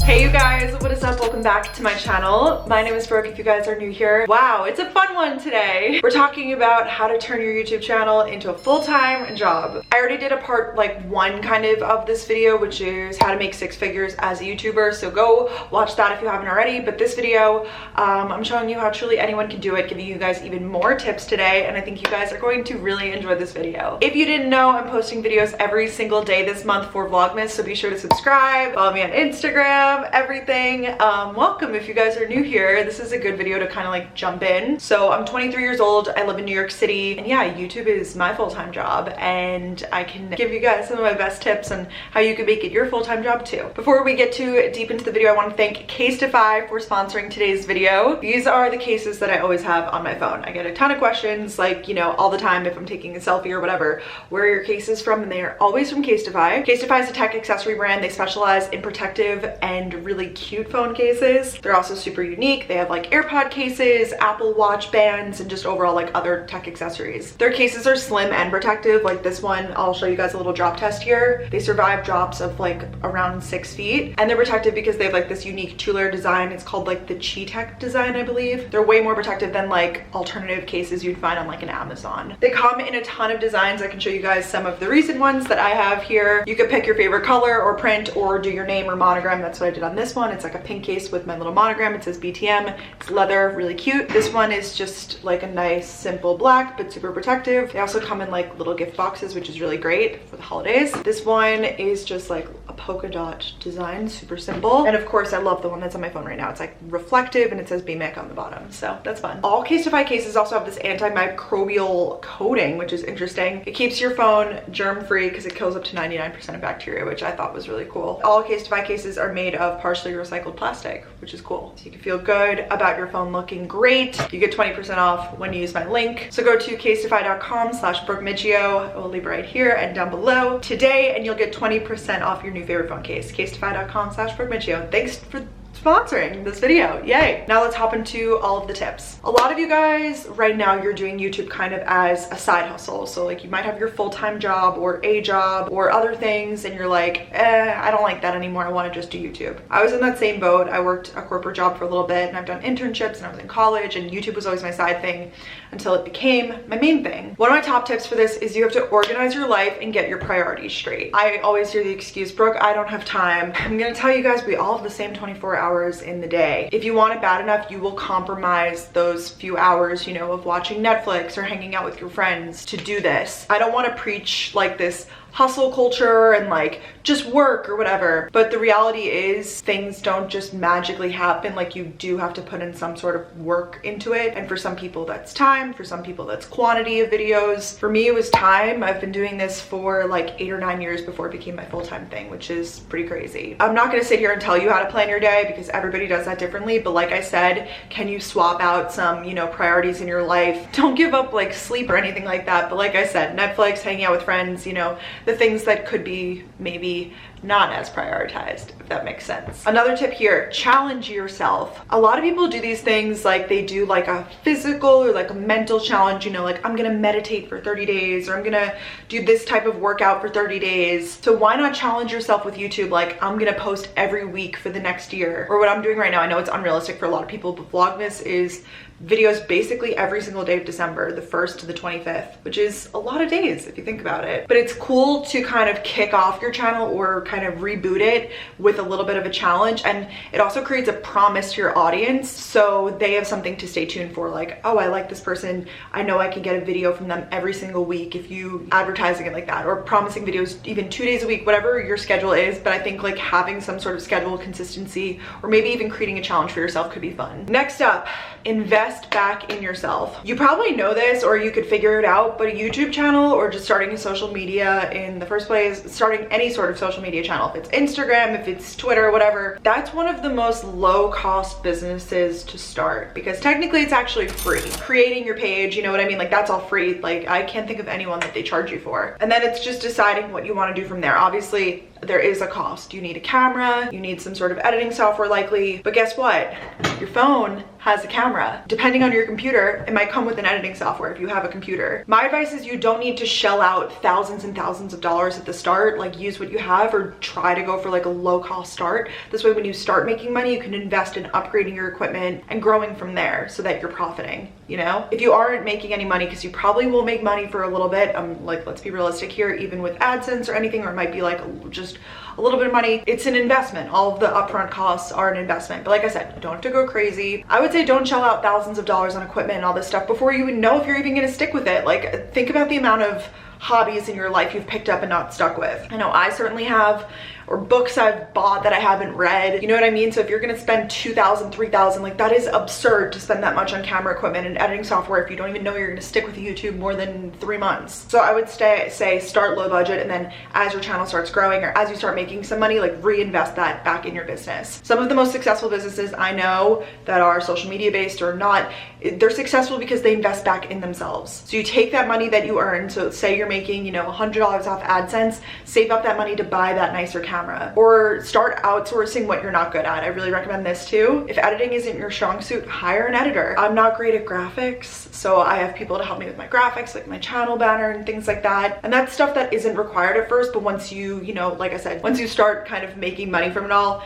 Hey you guys, what is up? Welcome back to my channel. My name is Brooke if you guys are new here. Wow, it's a fun one today. We're talking about how to turn your YouTube channel into a full-time job. I already did a part like one kind of this video, which is how to make 6 figures as a YouTuber. So go watch that if you haven't already. But this video, I'm showing you how truly anyone can do it, giving you guys even more tips today. And I think you guys are going to really enjoy this video. If you didn't know, I'm posting videos every single day this month for Vlogmas. So be sure to subscribe, follow me on Instagram, everything. Welcome if you guys are new here. This is a good video to kind of like jump in. So I'm 23 years old. I live in New York City, and yeah, YouTube is my full-time job, and I can give you guys some of my best tips on how you can make it your full-time job too. Before we get too deep into the video, I want to thank Casetify for sponsoring today's video. These are the cases that I always have on my phone. I get a ton of questions, like, you know, all the time if I'm taking a selfie or whatever, where are your cases from? And they are always from Casetify. Casetify is a tech accessory brand. They specialize in protective and really cute phone cases. They're also super unique. They have like AirPod cases, Apple Watch bands, and just overall like other tech accessories. Their cases are slim and protective. Like this one, I'll show you guys a little drop test here. They survive drops of like around 6 feet, and they're protective because they have like this unique 2-layer design. It's called like the Chi-Tech design, I believe. They're way more protective than like alternative cases you'd find on like an Amazon. They come in a ton of designs. I can show you guys some of the recent ones that I have here. You could pick your favorite color or print or do your name or monogram. That's what I did on this one. It's like a pink case with my little monogram. It says BTM. It's leather, really cute. This one is just like a nice simple black but super protective. They also come in like little gift boxes, which is really great for the holidays. This one is just like a polka dot design, super simple. And of course I love the one that's on my phone right now. It's like reflective and it says BMIC on the bottom, so that's fun. All Casetify cases also have this antimicrobial coating, which is interesting. It keeps your phone germ-free because it kills up to 99% of bacteria, which I thought was really cool. All Casetify cases are made of partially recycled plastic, which is cool. So you can feel good about your phone looking great. You get 20% off when you use my link. So go to casetify.com/BrookeMichio. I will leave it right here and down below today, and you'll get 20% off your new favorite phone case. Casetify.com/BrookeMichio. Thanks for sponsoring this video. Yay. Now let's hop into all of the tips. A lot of you guys right now, you're doing YouTube kind of as a side hustle. So like you might have your full-time job or a job or other things, and you're like, I don't like that anymore. I want to just do YouTube. I was in that same boat. I worked a corporate job for a little bit, and I've done internships, and I was in college, and YouTube was always my side thing until it became my main thing. One of my top tips for this is you have to organize your life and get your priorities straight. I always hear the excuse, Brooke, I don't have time. I'm gonna tell you guys, we all have the same 24 hours in the day. If you want it bad enough, you will compromise those few hours, you know, of watching Netflix or hanging out with your friends to do this. I don't want to preach like this hustle culture and like just work or whatever, but the reality is things don't just magically happen. Like you do have to put in some sort of work into it, and for some people that's time, for some people that's quantity of videos. For me it was time. I've been doing this for like 8 or 9 years before it became my full-time thing, which is pretty crazy. I'm not going to sit here and tell you how to plan your day because everybody does that differently, but like I said, can you swap out some, you know, priorities in your life? Don't give up like sleep or anything like that, but like I said, Netflix, hanging out with friends, you know, the things that could be maybe not as prioritized, if that makes sense. Another tip here, challenge yourself. A lot of people do these things like they do like a physical or like a mental challenge, you know, like I'm gonna meditate for 30 days or I'm gonna do this type of workout for 30 days. So why not challenge yourself with YouTube? Like I'm gonna post every week for the next year, or what I'm doing right now. I know it's unrealistic for a lot of people, but Vlogmas is videos basically every single day of December, the 1st to the 25th, which is a lot of days if you think about it. But it's cool to kind of kick off your channel or kind of reboot it with a little bit of a challenge, and it also creates a promise to your audience, so they have something to stay tuned for. Like, oh, I like this person, I know I can get a video from them every single week if you advertising it like that, or promising videos even 2 days a week, whatever your schedule is. But I think like having some sort of schedule consistency, or maybe even creating a challenge for yourself, could be fun. Next up, invest back in yourself. You probably know this, or you could figure it out, but a YouTube channel or just starting a social media in the first place, starting any sort of social media channel, if it's Instagram, if it's Twitter, whatever, that's one of the most low-cost businesses to start, because technically it's actually free. Creating your page, you know what I mean? Like that's all free. Like I can't think of anyone that they charge you for. And then it's just deciding what you want to do from there. Obviously there is a cost. You need a camera, you need some sort of editing software likely, but guess what? Your phone has a camera. Depending on your computer, it might come with an editing software if you have a computer. My advice is you don't need to shell out thousands and thousands of dollars at the start. Like, use what you have or try to go for like a low cost start. This way, when you start making money, you can invest in upgrading your equipment and growing from there so that you're profiting, you know? If you aren't making any money, because you probably will make money for a little bit, like, let's be realistic here, even with AdSense or anything, or it might be like just a little bit of money, it's an investment. All of the upfront costs are an investment. But like I said, don't have to go crazy. I would say don't shell out thousands of dollars on equipment and all this stuff before you even know if you're even gonna stick with it. Like, think about the amount of hobbies in your life you've picked up and not stuck with. I know I certainly have, or books I've bought that I haven't read. You know what I mean? So if you're gonna spend $2,000, $3,000, like, that is absurd to spend that much on camera equipment and editing software if you don't even know you're gonna stick with YouTube more than 3 months. So I would say start low budget, and then as your channel starts growing or as you start making some money, like, reinvest that back in your business. Some of the most successful businesses I know that are social media based or not, they're successful because they invest back in themselves. So you take that money that you earn, so say you're making, you know, $100 off AdSense, save up that money to buy that nicer camera, or start outsourcing what you're not good at. I really recommend this too. If editing isn't your strong suit, hire an editor. I'm not great at graphics, so I have people to help me with my graphics, like my channel banner and things like that. And that's stuff that isn't required at first, but once you know, like I said, once you start kind of making money from it all,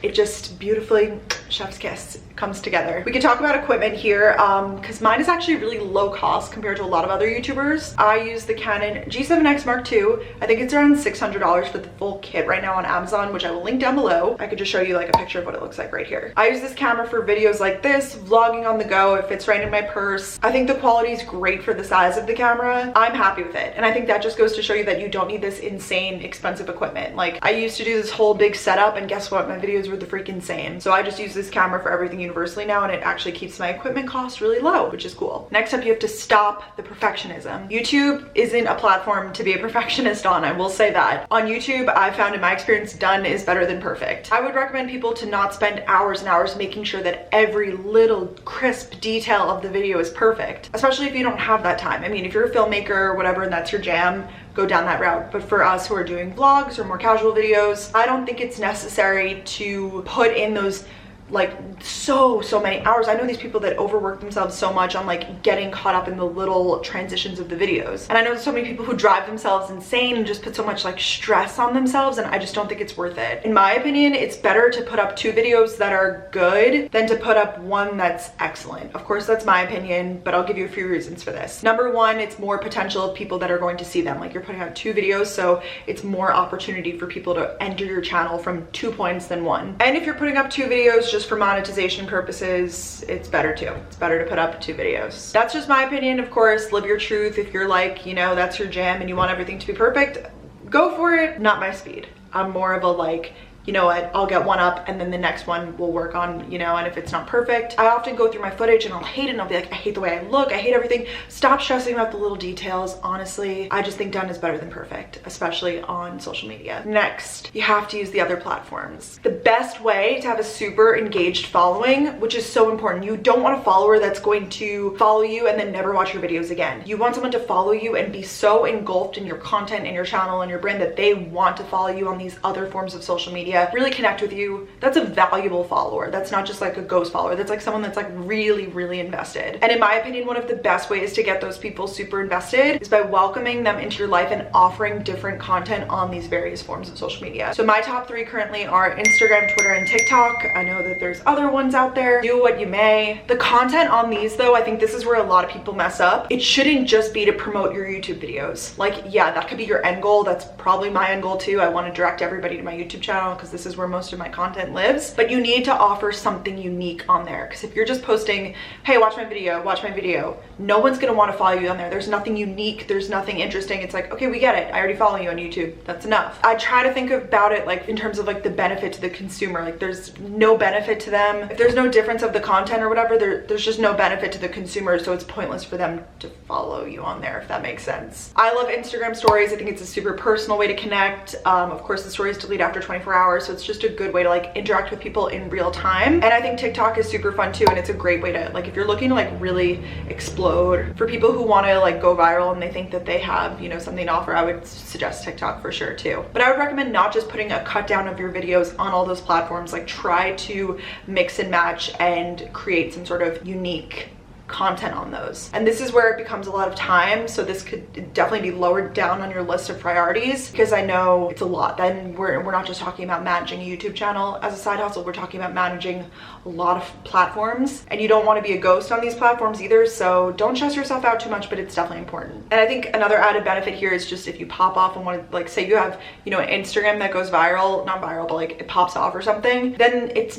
it just beautifully, chef's kiss, comes together. We can talk about equipment here because mine is actually really low cost compared to a lot of other YouTubers. I use the Canon G7X Mark II. I think it's around $600 for the full kit right now on Amazon, which I will link down below. I could just show you like a picture of what it looks like right here. I use this camera for videos like this, vlogging on the go. It fits right in my purse. I think the quality is great for the size of the camera. I'm happy with it. And I think that just goes to show you that you don't need this insane expensive equipment. Like, I used to do this whole big setup, and guess what? My videos were the freaking same. So I just use this camera for everything universally now, and it actually keeps my equipment costs really low, which is cool. Next up, you have to stop the perfectionism. YouTube isn't a platform to be a perfectionist on, I will say that. On YouTube, I found in my experience, done is better than perfect. I would recommend people to not spend hours and hours making sure that every little crisp detail of the video is perfect, especially if you don't have that time. I mean, if you're a filmmaker or whatever and that's your jam, go down that route. But for us who are doing vlogs or more casual videos, I don't think it's necessary to put in those like so many hours. I know these people that overwork themselves so much on like getting caught up in the little transitions of the videos, and I know so many people who drive themselves insane and just put so much like stress on themselves, and I just don't think it's worth it. In my opinion, it's better to put up 2 videos that are good than to put up 1 that's excellent. Of course, that's my opinion, but I'll give you a few reasons for this. Number 1, it's more potential of people that are going to see them. Like, you're putting out 2 videos, so it's more opportunity for people to enter your channel from 2 points than 1. And if you're putting up 2 videos just for monetization purposes, it's better too. It's better to put up 2 videos. That's just my opinion. Of course, live your truth. If you're like, you know, that's your jam and you want everything to be perfect, go for it. Not my speed. I'm more of a like, you know what, I'll get 1 up and then the next one will work on, you know, and if it's not perfect, I often go through my footage and I'll hate it and I'll be like, I hate the way I look, I hate everything. Stop stressing about the little details. Honestly, I just think done is better than perfect, especially on social media. Next, you have to use the other platforms. The best way to have a super engaged following, which is so important, you don't want a follower that's going to follow you and then never watch your videos again. You want someone to follow you and be so engulfed in your content and your channel and your brand that they want to follow you on these other forms of social media, really connect with you. That's a valuable follower. That's not just like a ghost follower. That's like someone that's like really invested. And in my opinion, one of the best ways to get those people super invested is by welcoming them into your life and offering different content on these various forms of social media. So my top 3 currently are Instagram, Twitter, and TikTok. I know that there's other ones out there. Do what you may. The content on these though, I think this is where a lot of people mess up. It shouldn't just be to promote your YouTube videos. Like, yeah, that could be your end goal. That's probably my end goal too. I want to direct everybody to my YouTube channel because this is where most of my content lives, but you need to offer something unique on there, because if you're just posting, hey, watch my video, no one's gonna want to follow you on there. There's nothing unique, there's nothing interesting. It's like, okay, we get it, I already follow you on YouTube, that's enough. I try to think about it like in terms of like the benefit to the consumer. Like, there's no benefit to them. If there's no difference of the content or whatever, there's just no benefit to the consumer, so it's pointless for them to follow you on there, if that makes sense. I love Instagram stories. I think it's a super personal way to connect. Of course, the stories delete after 24 hours. hour, so it's just a good way to like interact with people in real time. And I think TikTok is super fun too, and it's a great way to like, if you're looking to like really explode, for people who want to like go viral and they think that they have, you know, something to offer, I would suggest TikTok for sure too. But I would recommend not just putting a cut down of your videos on all those platforms. Like, try to mix and match and create some sort of unique content on those. And this is where it becomes a lot of time, so this could definitely be lowered down on your list of priorities, because I know it's a lot. Then we're not just talking about managing a YouTube channel as a side hustle, we're talking about managing a lot of platforms, and you don't want to be a ghost on these platforms either, so don't stress yourself out too much, but it's definitely important. And I think another added benefit here is just if you pop off and want to, like, say you have, you know, an Instagram that goes viral, not viral, but like it pops off or something, then it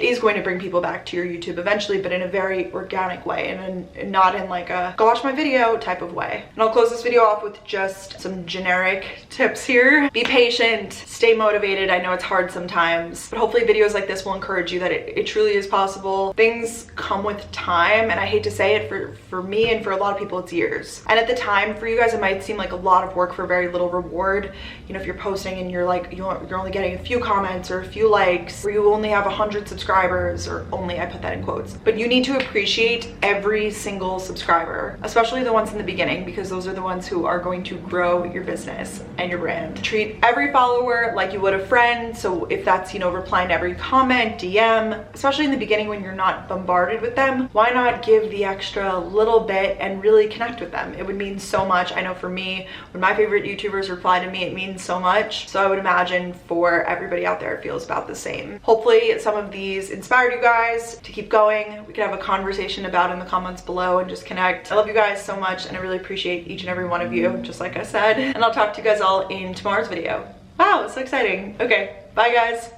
is going to bring people back to your YouTube eventually, but in a very organic way, and not in like a go watch my video type of way. And I'll close this video off with just some generic tips here. Be patient, stay motivated. I know it's hard sometimes, but hopefully videos like this will encourage you that it truly is possible. Things come with time, and I hate to say it, for me and for a lot of people, it's years. And at the time, for you guys, it might seem like a lot of work for very little reward. You know, if you're posting and you're like, you're only getting a few comments or a few likes, or you only have 100 subscribers, or only, I put that in quotes. But you need to appreciate every single subscriber, especially the ones in the beginning, because those are the ones who are going to grow your business and your brand. Treat every follower like you would a friend. So if that's, you know, replying to every comment, DM, especially in the beginning when you're not bombarded with them, why not give the extra little bit and really connect with them? It would mean so much. I know for me, when my favorite YouTubers reply to me, it means so much. So I would imagine for everybody out there, it feels about the same. Hopefully some of these inspired you guys to keep going. We could have a conversation about in the comments below and just connect. I love you guys so much, and I really appreciate each and every one of you, just like I said. And I'll talk to you guys all in tomorrow's video. Wow, it's so exciting. Okay, bye guys.